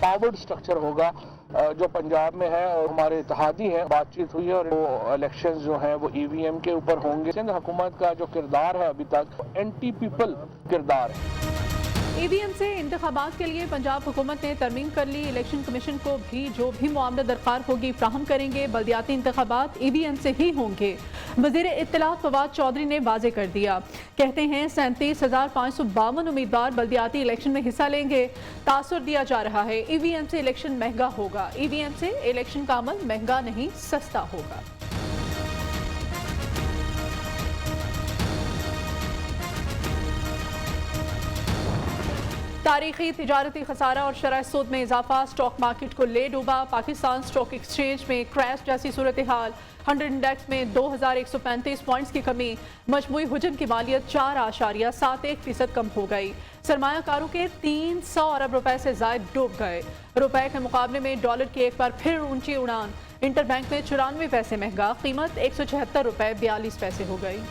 Empowered structure होगा जो पंजाब में है। और हमारे इत्तेहादी हैं, बातचीत हुई है और वो इलेक्शंस जो हैं वो ईवीएम के ऊपर होंगे। सिंध हुकूमत का जो किरदार है अभी तक एंटी पीपल किरदार है। ईवीएम से इंतखाबात के लिए पंजाब हुकूमत ने तरमीम कर ली। इलेक्शन कमीशन को भी जो भी मामला दरकार होगी फ्राहम करेंगे। बल्दियाती इंतखाबात ईवीएम से ही होंगे। वज़ीर इत्तलात फवाद चौधरी ने वाजे कर दिया। कहते हैं 37,552 उम्मीदवार बल्दियाती इलेक्शन में हिस्सा लेंगे। तासुर दिया जा रहा है ईवीएम से इलेक्शन महंगा होगा। ईवीएम से इलेक्शन का अमल महंगा नहीं सस्ता होगा। तारीखी तिजारती खसारा और शरह सूद में इजाफा स्टॉक मार्केट को ले डूबा। पाकिस्तान स्टॉक एक्सचेंज में क्रैश जैसी सूरत हाल। 100 इंडेक्स में 2135 पॉइंट्स की कमी। मजमूई हुजम की मालियत 4.71% कम हो गई। सरमायाकारों के 300 अरब रुपए से जायद डूब गए। रुपए के मुकाबले में डॉलर की एक बार फिर ऊंची उड़ान। इंटरबैंक में 94 पैसे महंगा। कीमत 176 रुपए 42 पैसे हो गई।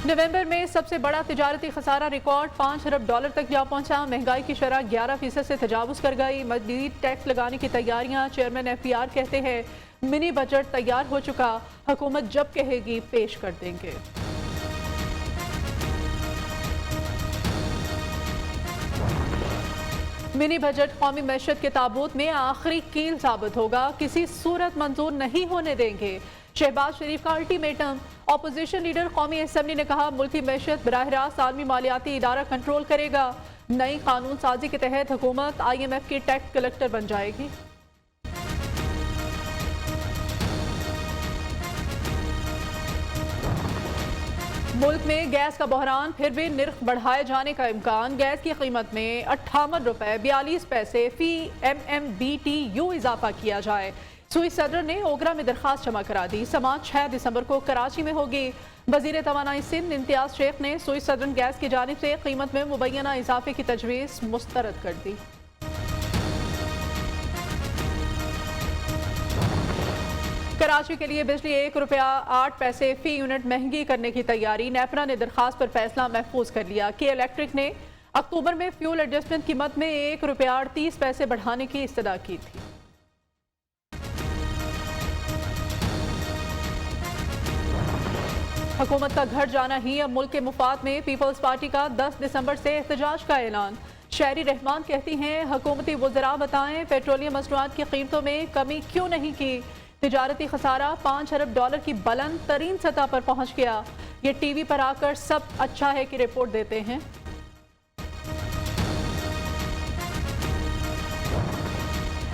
नवंबर में सबसे बड़ा तिजारती खसारा रिकॉर्ड 5 अरब डॉलर तक जा पहुंचा। महंगाई की शरह 11% से तजावुज कर गई। मज़ीद टैक्स लगाने की तैयारियां। चेयरमैन FPR कहते हैं मिनी बजट तैयार हो चुका, हुकूमत जब कहेगी पेश कर देंगे। मिनी बजट कौमी मैशत के ताबूत में आखिरी कील साबित होगा। किसी सूरत मंजूर नहीं होने देंगे। शहबाज शरीफ का अल्टीमेटम। ऑपोजिशन लीडर कौमी असेंबली ने कहा मुल्की मैशत बराह रास्त आलमी मालियाती इदारा कंट्रोल करेगा। नई कानून साजी के तहत हुकूमत IMF की टैक्स कलेक्टर बन जाएगी। मुल्क में गैस का बहरान, फिर भी निर्ख बढ़ाए जाने का इम्कान। गैस की कीमत में 58 रुपए 42 पैसे फी MMBTU इजाफा किया जाए। सुई सदर ने ओगरा में दरखास्त जमा करा दी। समात 6 दिसंबर को कराची में होगी। वजीर तवानाई सिंध इम्तियाज शेख ने सुई सदर गैस की जानिब से कीमत में मुबैना इजाफे की तजवीज़ मुस्तरद कर दी। कराची के लिए बिजली 1 रुपया 8 पैसे फी यूनिट महंगी करने की तैयारी। नेपरा ने दरखास्त पर फैसला महफूज कर लिया। के इलेक्ट्रिक ने अक्टूबर में फ्यूल एडजस्टमेंट कीमत में 1 रुपया 38 पैसे बढ़ाने की इस्तदा की थी। हुकूमत का घर जाना ही अब मुल्क के मुफाद में। पीपल्स पार्टी का 10 दिसंबर से एहतजाज का ऐलान। शहरी रहमान कहती हैं हुकूमती वज़रा बताएं पेट्रोलियम मसनूआत की कीमतों में कमी क्यों नहीं की। तिजारती खसारा 5 अरब डॉलर की बुलंद तरीन सतह पर पहुंच गया। ये टीवी पर आकर सब अच्छा है कि रिपोर्ट देते हैं।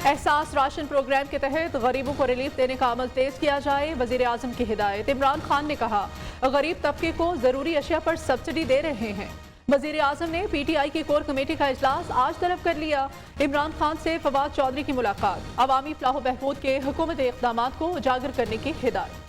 एहसास राशन प्रोग्राम के तहत गरीबों को रिलीफ देने का अमल तेज किया जाए। वजीर आजम की हिदायत। इमरान खान ने कहा गरीब तबके को जरूरी अशिया पर सब्सिडी दे रहे हैं। वजीर आजम ने PTI की कोर कमेटी का इजलास आज तलब कर लिया। इमरान खान से फवाद चौधरी की मुलाकात। अवामी फलाह बहबूद के हुकूमती इक़दामात को उजागर करने की हिदायत।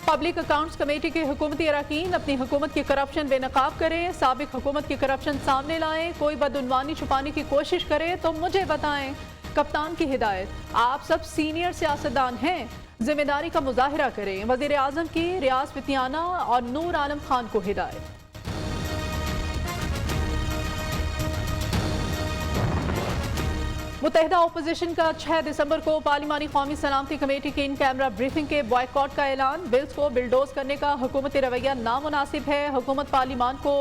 पब्लिक अकाउंट्स कमेटी के हुकूमती अरकान अपनी हुकूमत की करप्शन बेनकाब करें। साबिक हुकूमत की करप्शन सामने लाएं। कोई बदउनवानी छुपाने की कोशिश करे तो मुझे बताएं। कप्तान की हिदायत। आप सब सीनियर सियासतदान हैं, जिम्मेदारी का मुजाहिरा करें। वजीर आजम की रियाज फितियाना और नूर आलम खान को हिदायत। मुत्तहिदा अपोजिशन का 6 दिसंबर को पार्लिमानी कौमी सलामती कमेटी की इन कैमरा ब्रीफिंग के बॉयकॉट का ऐलान। बिल्स को बिल्डोज करने का हुकूमती रवैया नामुनासिब है। हुकूमत पार्लिमान को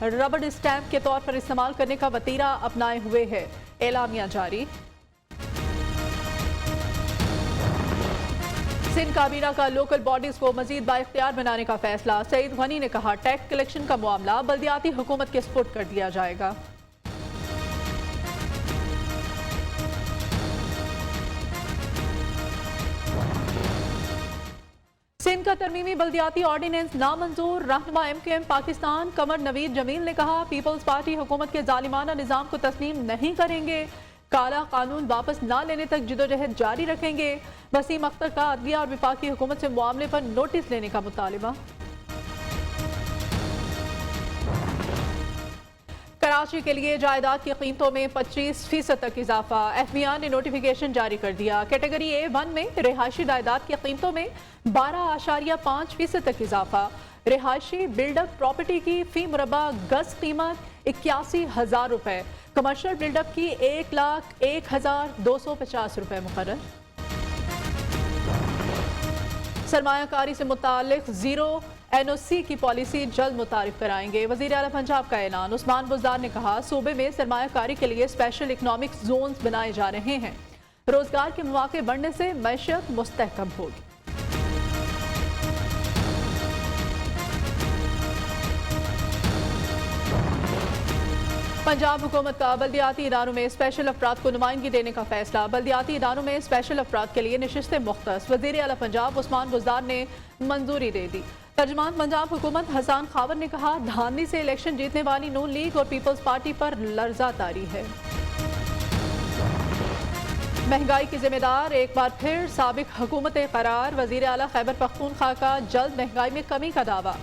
रबड़ स्टैंप के तौर पर इस्तेमाल करने का वतीरा अपनाए हुए है। एलामिया जारी। सिंध काबीना का लोकल बॉडीज को मजीद बाइख्तियार बनाने का फैसला। सईद गनी ने कहा टैक्स कलेक्शन का मामला बल्दियाती हुकूमत के सुपुर्द कर दिया जाएगा। सिंध का तरमीमी बल्दियाती ऑर्डिनेंस नामंजूर। रहनुमा MKM पाकिस्तान कमर नवीद जमील ने कहा पीपल्स पार्टी हुकूमत के जालिमाना निज़ाम को तस्लीम नहीं करेंगे। काला कानून वापस न लेने तक जिदोजहद जारी रखेंगे। वसीम अख्तर का अदलिया और विफाकी हुकूमत से मामले पर नोटिस लेने का मुतालिबा। कराची के लिए जायदाद की कीमतों में 25% तक इजाफा। FBI ने नोटिफिकेशन जारी कर दिया। कैटेगरी A1 में रिहायशी जायदाद की कीमतों में 12.5% तक इजाफा। रिहायशी बिल्डअप प्रॉपर्टी की फी मुरबा गज कीमत 81,000 रुपए। कमर्शियल बिल्डअप की 1,01,250 रुपए मुकर्रर। सरमायाकारी से मुतालिक जीरो NOC की पॉलिसी जल्द मुतारिफ कराएंगे। वज़ीर आला पंजाब का ऐलान। उस्मान बुज़दार ने कहा, सूबे में सरमायाकारी के लिए स्पेशल इकनॉमिक जोन्स बनाए जा रहे हैं। रोजगार के मौके बढ़ने से मैशियत मुस्तहकम होगी। पंजाब हुकूमत का बल्दियाती इदारों में स्पेशल अफराद को नुमाइंदगी देने का फैसला। बल्दियाती इदारों में स्पेशल अफराद के लिए नशिस्तें मुख्तस। वज़ीर आला पंजाब उस्मान बुज़दार ने मंजूरी दे दी। तर्जुमान पंजाब हुकूमत हसन खावर ने कहा, धांधली से इलेक्शन जीतने वाली नून लीग और पीपल्स पार्टी पर लर्जा तारी है। महंगाई की जिम्मेदार एक बार फिर साबिक हुकूमत करार। वज़ीर आला खैबर पख्तूनख्वा का जल्द महंगाई में कमी का दावा।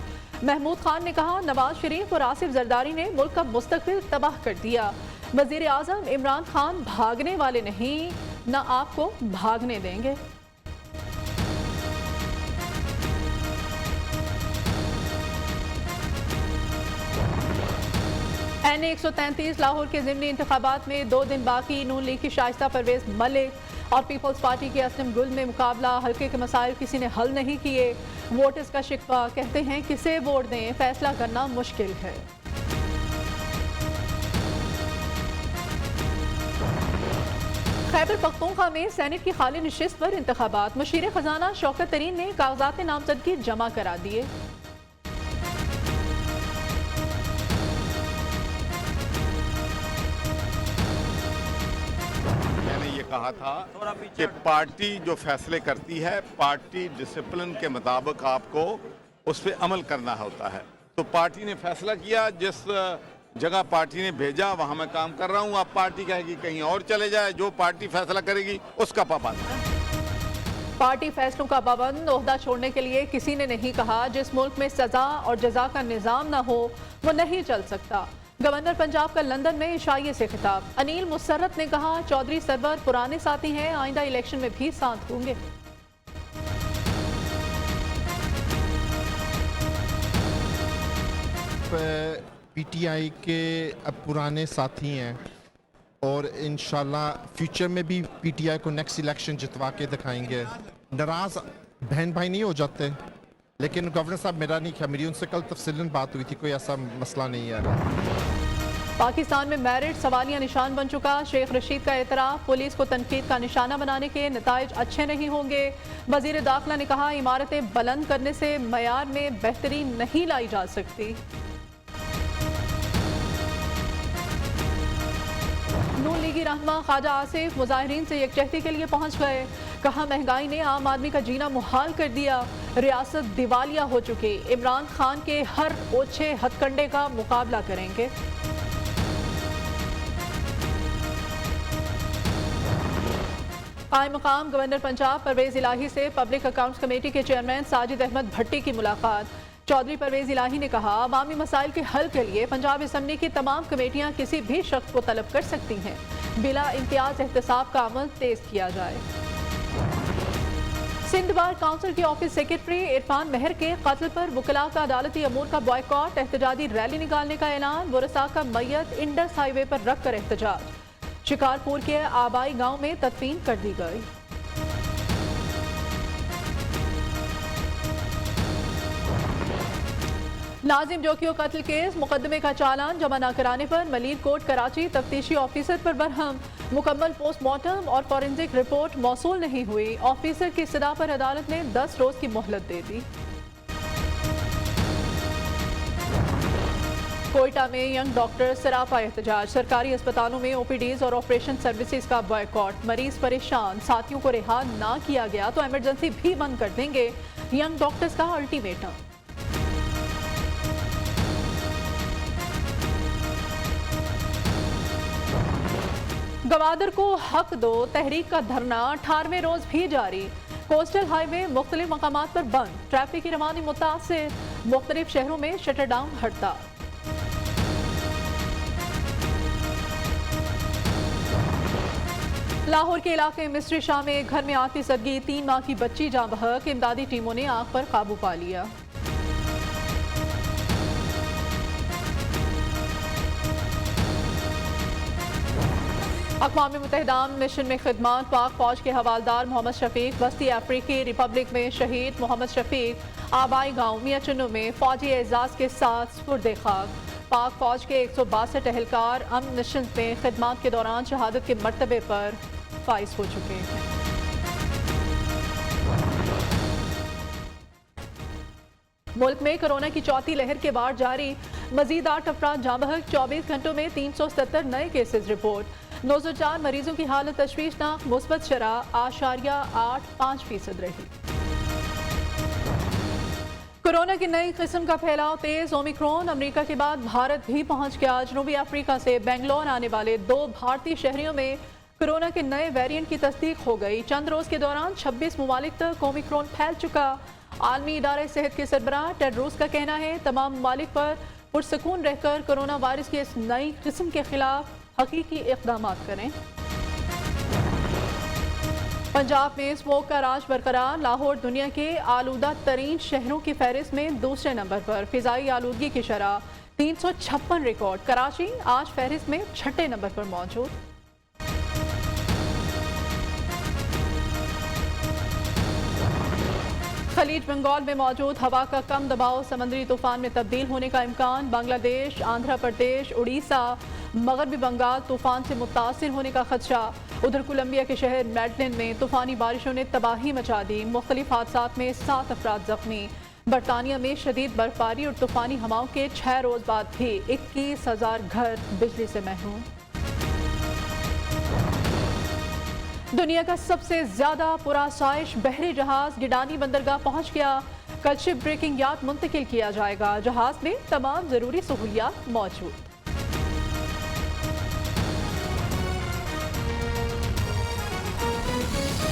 महमूद खान ने कहा, नवाज शरीफ और आसिफ जरदारी ने मुल्क का मुस्तकबिल तबाह कर दिया। वज़ीर आज़म इमरान खान भागने वाले नहीं, न आपको भागने देंगे। NA 133 लाहौर के ज़िमनी इंतखाबात में 2 दिन बाकी। नून लीग की शाइस्ता परवेज मलिक और पीपल्स पार्टी के असलम गुल में मुकाबला। हल्के के मसाइल किसी ने हल नहीं किए। वोटर्स का शिकवा, कहते हैं किसे वोट दें फैसला करना मुश्किल है। खैबर पख्तूनख्वा में सेनेट की खाली नशिस्त पर इंतखाबात। मुशीर खजाना शौकत तरीन ने कागजात नामजदगी जमा करा दिए। कहा था कि पार्टी जो फैसले करती है, पार्टी डिसिप्लिन के मुताबिक आपको उस पर अमल करना होता है। तो पार्टी ने फैसला किया, जिस जगह पार्टी ने भेजा वहां मैं काम कर रहा हूं। अब पार्टी कहेगी कहीं और चले जाए, जो पार्टी फैसला करेगी उसका पाबंद है। पार्टी फैसलों का पाबंद। ओहदा छोड़ने के लिए किसी ने नहीं कहा। जिस मुल्क में सजा और जजा का निजाम न हो वो नहीं चल सकता। गवर्नर पंजाब का लंदन में इशाइये से खिताब। अनिल मुसर्रत ने कहा, चौधरी सरवर पुराने साथी हैं, आइंदा इलेक्शन में भी साथ होंगे। PTI के अब पुराने साथी हैं और इंशाल्लाह फ्यूचर में भी PTI को नेक्स्ट इलेक्शन जितवा के दिखाएंगे। नाराज बहन भाई नहीं हो जाते, लेकिन गवर्नर साहब मेरा नहीं किया, मेरी उनसे कल तफसीलन बात हुई थी, कोई ऐसा मसला नहीं है। पाकिस्तान में मेरिट सवालिया निशान बन चुका। शेख रशीद का एतराफ़, पुलिस को तनकीद का निशाना बनाने के नताइज अच्छे नहीं होंगे। वज़ीर दाखिला ने कहा, इमारतें बुलंद करने से मयार में बेहतरी नहीं लाई जा सकती। नून लीगी रहनुमा ख्वाजा आसिफ मुजाहिरीन से यकजहती के लिए पहुंच गए। कहा, महंगाई ने आम आदमी का जीना मुहाल कर दिया, रियासत दिवालिया हो चुकी। इमरान खान के हर ओछे हथकंडे का मुकाबला करेंगे। कायम मकाम गवर्नर पंजाब परवेज इलाही से पब्लिक अकाउंट्स कमेटी के चेयरमैन साजिद अहमद भट्टी की मुलाकात। चौधरी परवेज इलाही ने कहा, अवामी मसाइल के हल के लिए पंजाब असम्बली की तमाम कमेटियां किसी भी शख्स को तलब कर सकती हैं। बिला इम्तियाज एहतसाब का अमल तेज किया जाए। सिंध बार काउंसिल के ऑफिस सेक्रेटरी इरफान मेहर के कत्ल पर वकला का अदालती अमूर का बॉयकॉट। एहतजाजी रैली निकालने का ऐलान। वरसा का मैयत इंडस हाईवे पर रख कर एहतजाज। शिकारपुर के आबाई गांव में तदफीन कर दी गई। नाजिम जोकियो कत्ल केस मुकदमे का चालान जमा न कराने पर मलीर कोर्ट कराची तफ्तीशी ऑफिसर पर बरहम। मुकम्मल पोस्टमार्टम और फॉरेंसिक रिपोर्ट मौसूल नहीं हुई। ऑफिसर की सदा पर अदालत ने 10 रोज की मोहलत दे दी। कोयटा में यंग डॉक्टर सरापा एहतजाज। सरकारी अस्पतालों में OPDs और ऑपरेशन सर्विसेज का बॉयकॉट। मरीज परेशान, साथियों को रिहा ना किया गया तो इमरजेंसी भी बंद कर देंगे। यंग डॉक्टर्स का अल्टीमेटम। गवादर को हक दो तहरीक का धरना 18वें रोज भी जारी। कोस्टल हाईवे मुख्तलिफ मकामात पर बंद। ट्रैफिक की रवानी मुतासिर। मुख्तलिफ शहरों में शटर डाउन हड़ताल। लाहौर के इलाके मिस्री शाह में घर में आग की सदगी, 3 माह की बच्ची जाँ बहक। इमदादी टीमों ने आग पर काबू पा लिया। अक़वाम मुत्तहिदा मिशन में खिदमत, पाक फौज के हवालदार मोहम्मद शफीक बस्ती अफ्रीकी रिपब्लिक में शहीद मोहम्मद शफीक आबाई गाँव मियाँ चुन्नू में फौजी एजाज के साथ सुपुर्द खाक। पाक फौज के 162 एहलकार अमन मिशन में खिदमत के दौरान शहादत के मर्तबे पर फाइज हो चुके हैं। मुल्क में कोरोना की चौथी लहर के बाद जारी, मजीद 8 अफराद जाँ बहक। 24 घंटों में 370 नए केसेज रिपोर्ट। 904 मरीजों की हालत तशवीशनाक, मुस्बत शरह 8.85% रही। कोरोना की नई किस्म का फैलाव तेज, ओमिक्रॉन अमेरिका के बाद भारत भी पहुंच गया। जनूबी अफ्रीका से बेंगलोर आने वाले 2 भारतीय शहरियों में कोरोना के नए वेरिएंट की तस्दीक हो गई। चंद रोज के दौरान 26 ममालिक तक ओमिक्रॉन फैल चुका। आलमी इदारे सेहत के सरबराह टेड्रोस का कहना है तमाम ममालिक पर पुरसकून रहकर कोरोना वायरस की इस नई किस्म के खिलाफ हकीकी इक़दाम करें। पंजाब में स्मोक का राज बरकरार। लाहौर दुनिया के आलूदा तरीन शहरों की फहरिस्त में दूसरे नंबर पर। फिजाई आलूदगी की शरह 356 रिकॉर्ड। कराची आज फहरिस्त में 6ठे नंबर पर मौजूद। खलीज बंगाल में मौजूद हवा का कम दबाव समंदरी तूफान में तब्दील होने का इम्कान। बांग्लादेश, आंध्र प्रदेश, उड़ीसा, मगरबी बंगाल तूफान से मुतासिर होने का खदशा। उधर कोलंबिया के शहर मेडलिन में तूफानी बारिशों ने तबाही मचा दी। मुख्तलिफ हादसात में 7 अफराद जख्मी। बरतानिया में शदीद बर्फबारी और तूफानी हवाओं के 6 रोज बाद भी 21,000 घर बिजली से महरूम। दुनिया का सबसे ज्यादा पुरासाइश बहरी जहाज गिडानी बंदरगाह पहुंच गया। कल शिप ब्रेकिंग यार्ड मुंतकिल किया जाएगा। जहाज में तमाम जरूरी सहूलियात मौजूद।